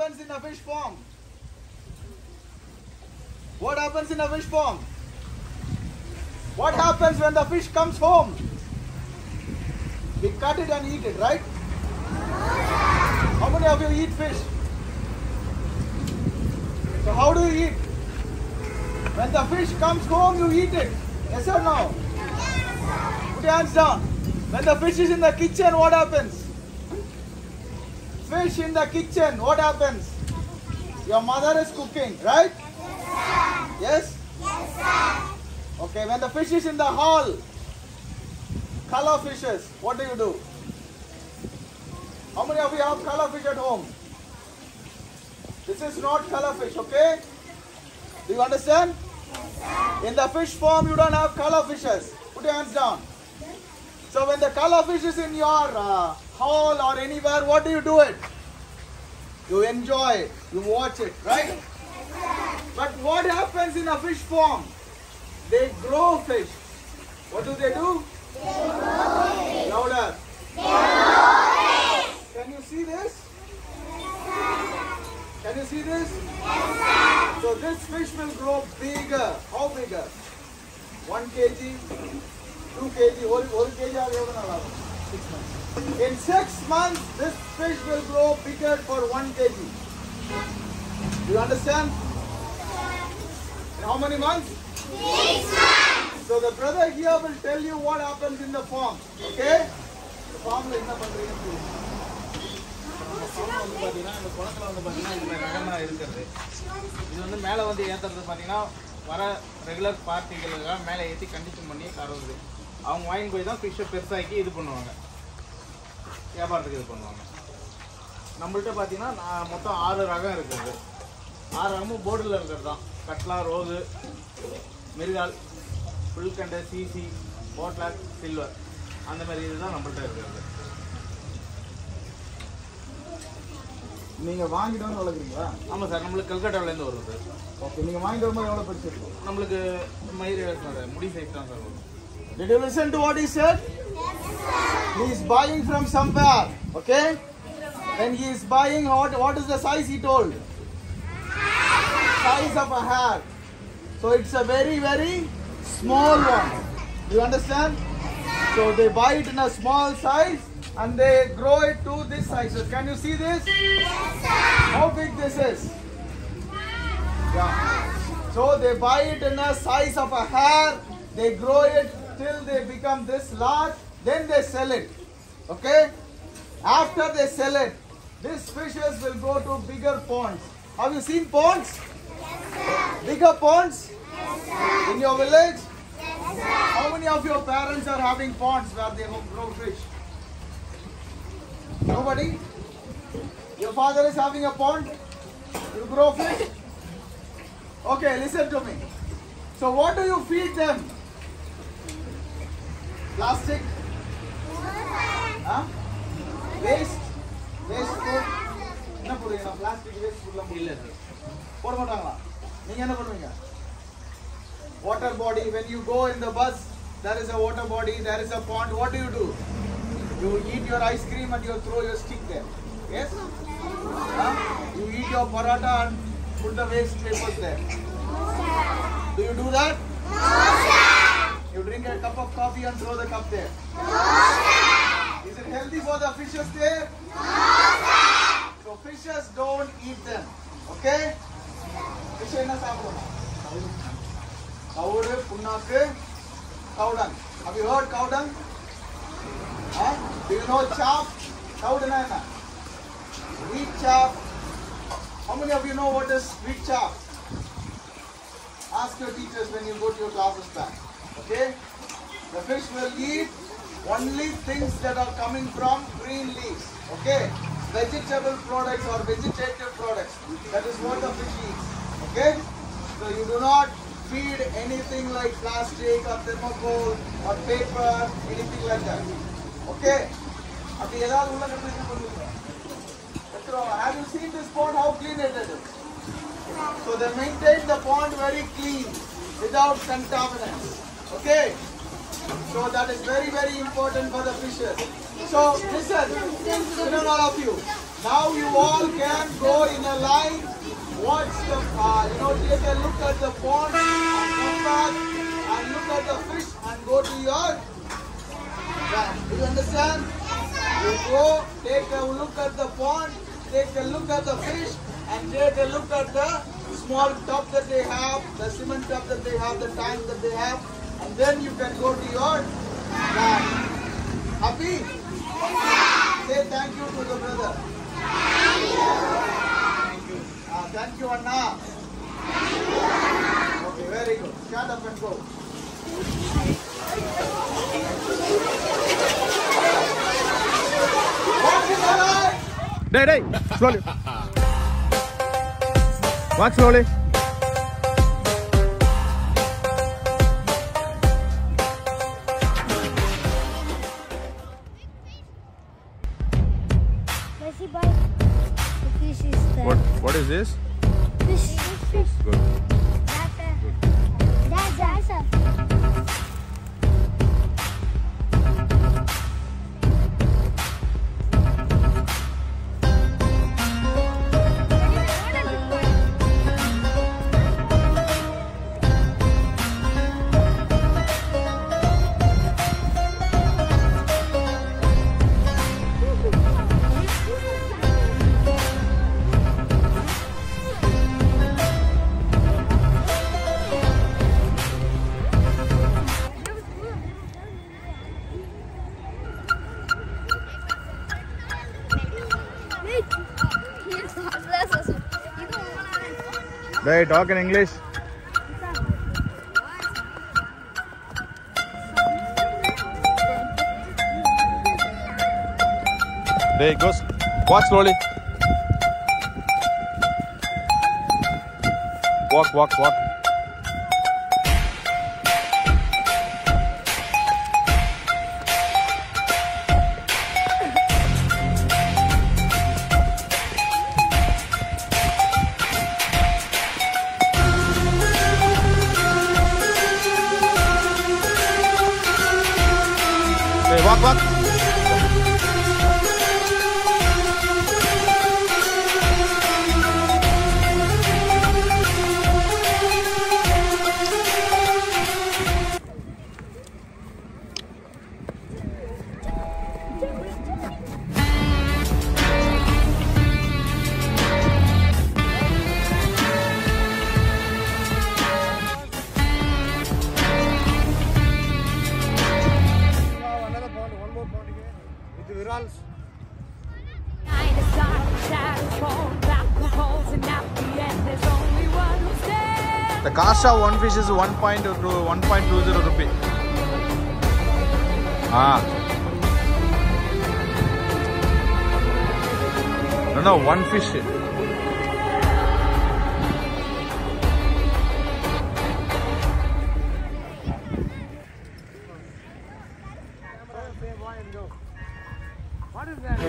happens in a fish farm? What happens in a fish farm? What happens when the fish comes home? We cut it and eat it, right? How many of you eat fish? So how do you eat? When the fish comes home, you eat it. Yes or no? Put your hands down. When the fish is in the kitchen, what happens? Fish in the kitchen, what happens? Your mother is cooking, right? Yes? Yes, sir. Okay, when the fish is in the hall, color fishes, what do you do? How many of you have color fish at home? This is not color fish, okay? Do you understand? Yes, in the fish farm, you don't have color fishes. Put your hands down. So when the color fish is in your hall or anywhere, what do you do it? You enjoy it. You watch it, right? But what happens in a fish farm? They grow fish. What do? They grow fish. Louder. They grow fish. Can you see this? Yes, can you see this? Yes, so this fish will grow bigger. How bigger? 1 kg, 2 kg, 1 kg. 6 months. In 6 months, this fish will grow bigger for 1 kg. Do you understand? In how many months? 6 months. So the brother here will tell you what happens in the farm. Okay? The farm is not regular பார்ட்டிகளுக்காக மேலே ஏற்றி condition பண்ணி தருவது. அவங்க வாங்கி போய் தான் ஃபிஷ்ஷை பெருசாக்கி இது பண்ணுவாங்க, வியாபாரத்துக்கு இது பண்ணுவாங்க. நம்மள்கிட்ட பார்த்தீங்கன்னா மொத்தம் 6 ரகம் இருக்குது. 6 ரகமும் போர்டில் இருக்கிறது தான். கட்லா, ரோகு, மிருகால், புல்கண்டை, சிசி, போட்லாக், சில்வர், அந்த மாதிரி இதுதான் நம்மள்கிட்ட இருக்கிறது. நீங்கள் வாங்கிட்டு வந்து வளர்க்குறீங்களா? ஆமாம் சார், நம்மளுக்கு கல்கட்டாவிலேருந்து வருது. ஓகே, நீங்கள் வாங்கிட்டு வரும்போது எவ்வளோ பெருசு இருக்கும்? நம்மளுக்கு மயிர் முடி சைஸ் தான் சார் வரும். Did you listen to what he said? Yes, sir. He is buying from somewhere. Okay? When he is buying, what is the size he told? Size of a hair. So it's a very, very small one. Do you understand? So they buy it in a small size and they grow it to this size. So can you see this? Yes, sir. How big this is? Yeah. So they buy it in a size of a hair. They grow it till they become this large. Then they sell it. Okay? After they sell it, these fishes will go to bigger ponds. Have you seen ponds? Yes, sir. Bigger ponds? Yes, sir. In your village? Yes, sir. How many of your parents are having ponds where they grow fish? Nobody? Your father is having a pond? You grow fish? Okay, listen to me. So what do you feed them? Plastic? Huh? Waste? Waste food? என்ன போடுவீங்க? Plastic waste food இல்ல sir. போட மாட்டாங்களா? நீங்க என்ன பண்ணுவீங்க? Water body. When you go in the bus, there is a water body, there is a pond. What do? You eat your ice cream and you throw your stick there. Yes? Huh? You eat your paratha and put the waste papers there. Do you do that? No, sir. You drink a cup of coffee and throw the cup there. No, sir. Is it healthy for the fishes there? No, sir. So fishes don't eat them. Okay? Fish enna saapidum? Taudu, punnakku, cow dung. Have you heard cow dung? Huh? Do you know chaff? Taudu na enna? Wheat chaff. How many of you know what is wheat chaff? Ask your teachers when you go to your classes back. Okay? The fish will eat only things that are coming from green leaves. Okay? Vegetable products or vegetative products. That is what the fish eats. Okay? So you do not feed anything like plastic or thermocol or paper, anything like that. Okay? Have you seen this pond, how clean it is? So they maintain the pond very clean, without contaminants. Okay? So that is very, very important for the fishes. So listen all of you. Now you all can go in a line, watch the, take a look at the pond and come back and look at the fish and go to your van. Do you understand? You go, take a look at the pond, take a look at the fish and take a look at the small tub that they have, the cement tub that they have, the tank that they have, and then you can go to your van. Happy? Say thank you to the brother. Thank you, Anna. Okay, very good. Stand up and go. Day, slowly. Walk slowly. What is this? Fish. Good. That's They talk in English. There goes. Walk slowly. Walk. Okay, walk. The cost of one fish is 1.20 rupee. No, one fish. What is that?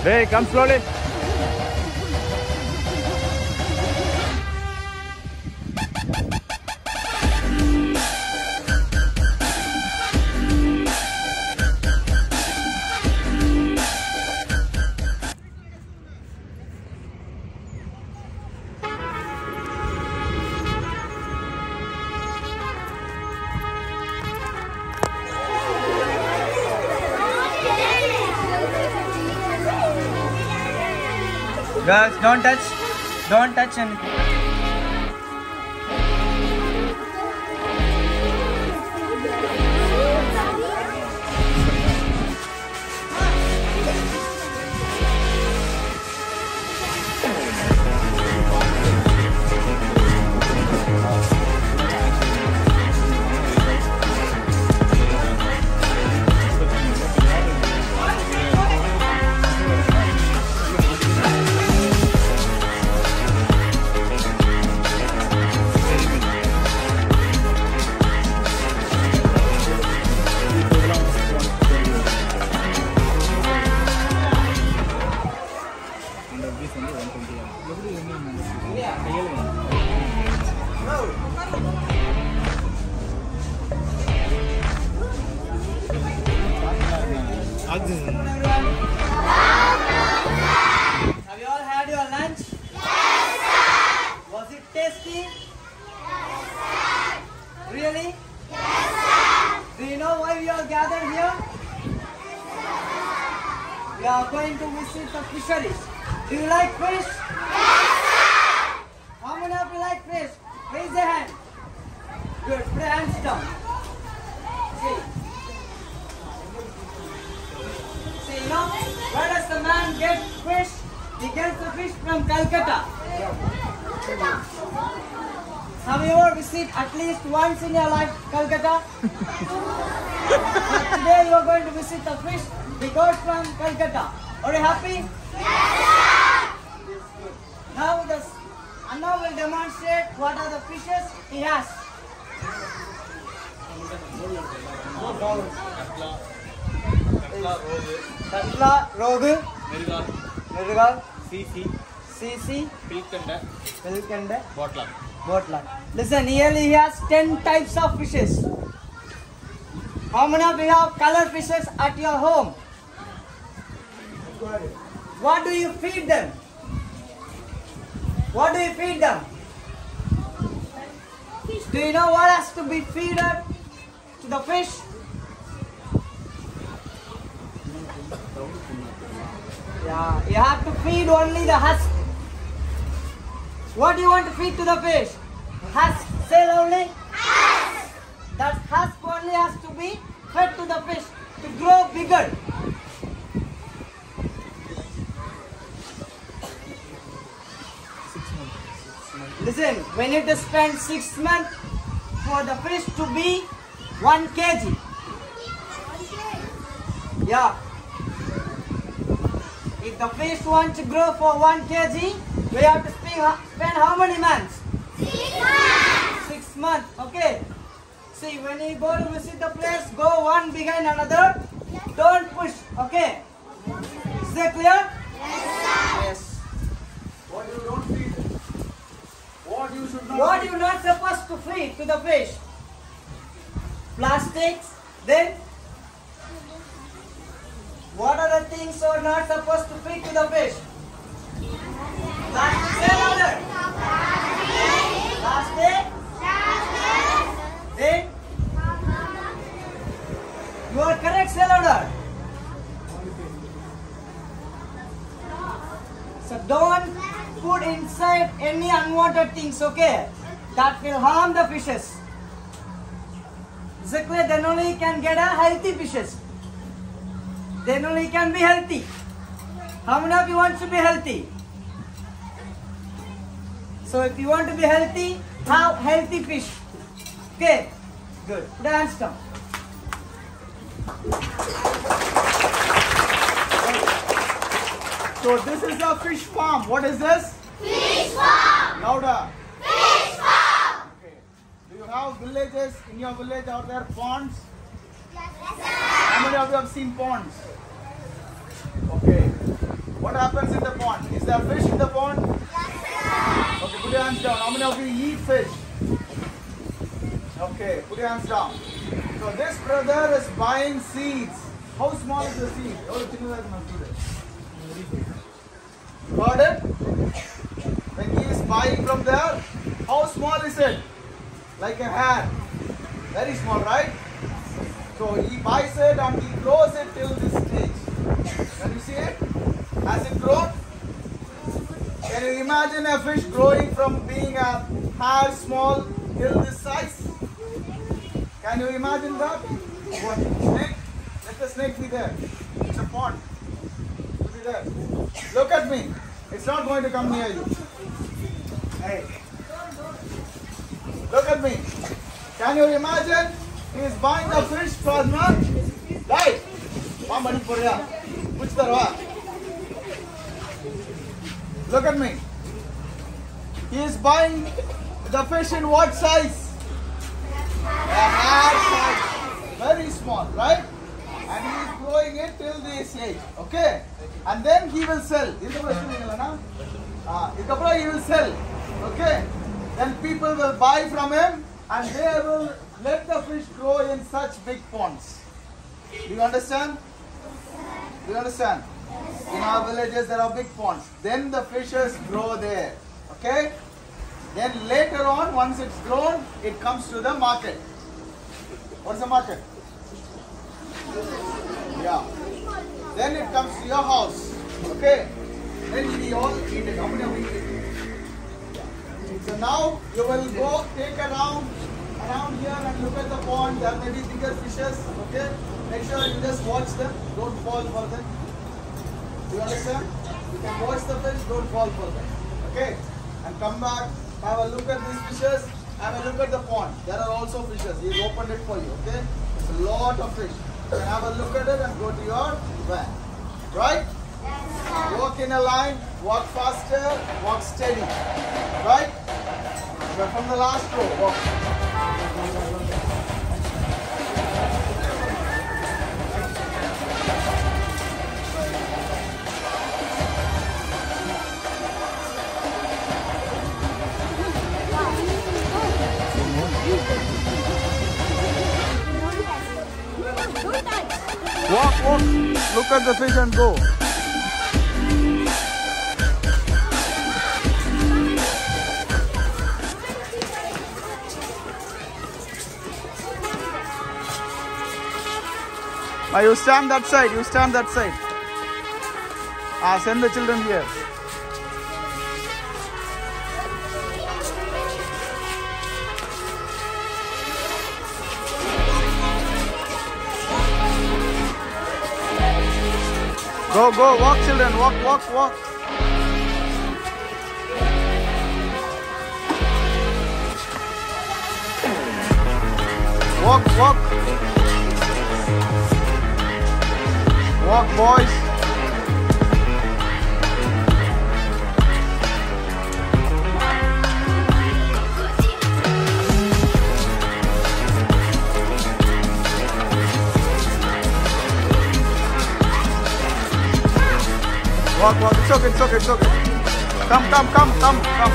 Hey, come slowly. Girls, don't touch anything. Have you all had your lunch? Yes, sir. Was it tasty? Yes, sir. Really? Yes, sir. Do you know why we are gathered here? We are going to visit the fisheries. Do you like fish? Yes, sir. How many of you like fish? Raise your hand. Good. Put your hands down. See, you know, where does the man get fish? He gets the fish from Calcutta. Have you ever visited at least once in your life Calcutta? So today you are going to visit the fish he got from Calcutta. Are you happy? Yes, sir. Now Anna will demonstrate what are the fishes he has. Katla, Rogu, Mirigal, CC, Pilkanda, Botla. Listen, here he has 10 types of fishes. How many of you have color fishes at your home? What do you feed them? What do you feed them? Do you know what has to be fed to the fish? Yeah, you have to feed only the husk. What do you want to feed to the fish? Husk. Say loudly. Husk. That husk only has to be fed to the fish to grow bigger. Listen, we need to spend 6 months for the fish to be 1 kg. Yeah. If the fish wants to grow for 1 kg, we have to spend how many months? 6 months. 6 months, okay. See, when you go to visit the place, go one behind another. Don't push, okay. Is that clear? Yes, sir. Yes. What you don't feed? What you should not What feed? you not supposed to feed to the fish? Plastics. Then what are the things you are not supposed to feed to the fish? Plastic. Say louder. Plastic. Then you are correct. Say louder. So don't put inside any unwanted things, okay? That will harm the fishes. Is it clear? Then only you can get a healthy fishes. Then only you can be healthy. How many of you want to be healthy? So if you want to be healthy, have healthy fish. Okay? Good. Put your hands down. So this is a fish farm. What is this? Fish farm! Louder. Fish farm! Okay. Do you have villages? In your village are there ponds? Yes, sir. How many of you have seen ponds? Okay. What happens in the pond? Is there fish in the pond? Okay, put your hands down. How many of you eat fish? Okay, put your hands down. So this brother is buying seeds. How small is the seed? Got it? When he is buying from there, how small is it? Like a hair. Very small, right? So he buys it and he grows it till this stage. Can you see it? Has it grown? Can you imagine a fish growing from being a hair small till this size? Can you imagine that? What? Snake? Let the snake be there. It's a pond. It'll be there. Look at me. It's not going to come near you. Hey. Look at me. Can you imagine? He is buying a fish for not. Right. Look at me. He is buying the fish in what size? A hair size. Very small, right? And he is growing it till this age. Okay? And then he will sell. He will sell. Okay? Then people will buy from him and they will let the fish grow in such big ponds. Do you understand? Do you understand? In our villages there are big ponds. Then the fishes grow there. Okay? Then later on, once it's grown, it comes to the market. What's the market? Yeah. Then it comes to your house. Okay? Then we all eat it. How many of you eat it? So now you will go take around here and look at the pond. There may be bigger fishes. Okay? Make sure you just watch them. Don't fall for them. Do you understand? You can watch the fish. Don't fall for them. Okay? And come back. Have a look at these fishes. Have a look at the pond. There are also fishes. He's opened it for you. Okay? It's a lot of fish. You can have a look at it and go to your van. Right? Walk in a line. Walk faster. Walk steady. Right? But from the last row, walk. Walk, walk. Look at the fish and go. You stand that side. You stand that side. Send the children here. Go, go, walk children, walk, walk, walk. Walk, walk. Walk, boys. Walk, walk. It's okay, it's okay, it's okay. Come, come, come, come, come.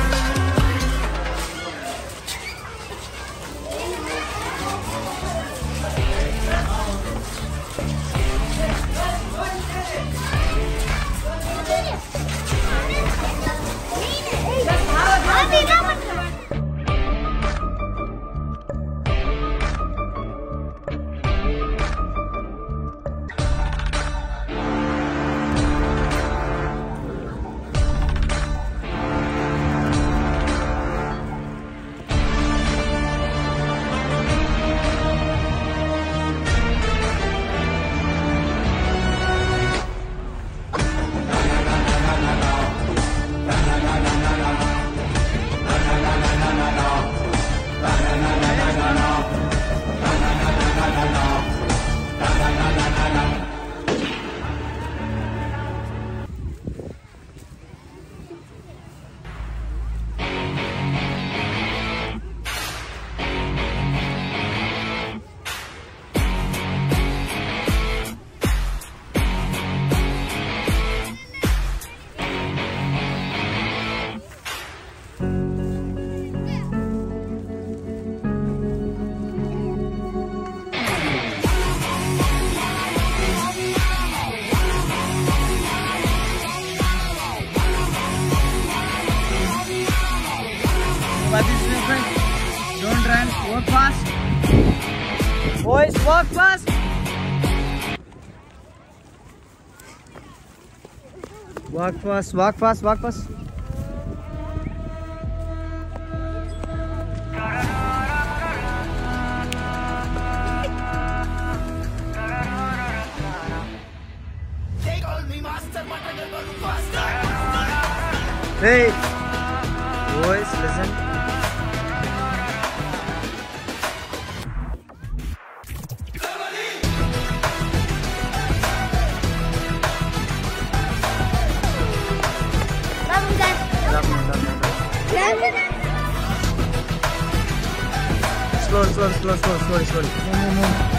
Boys, walk fast. Walk fast, walk fast, walk fast. Hey, boys, listen. Slow, slowly. Move.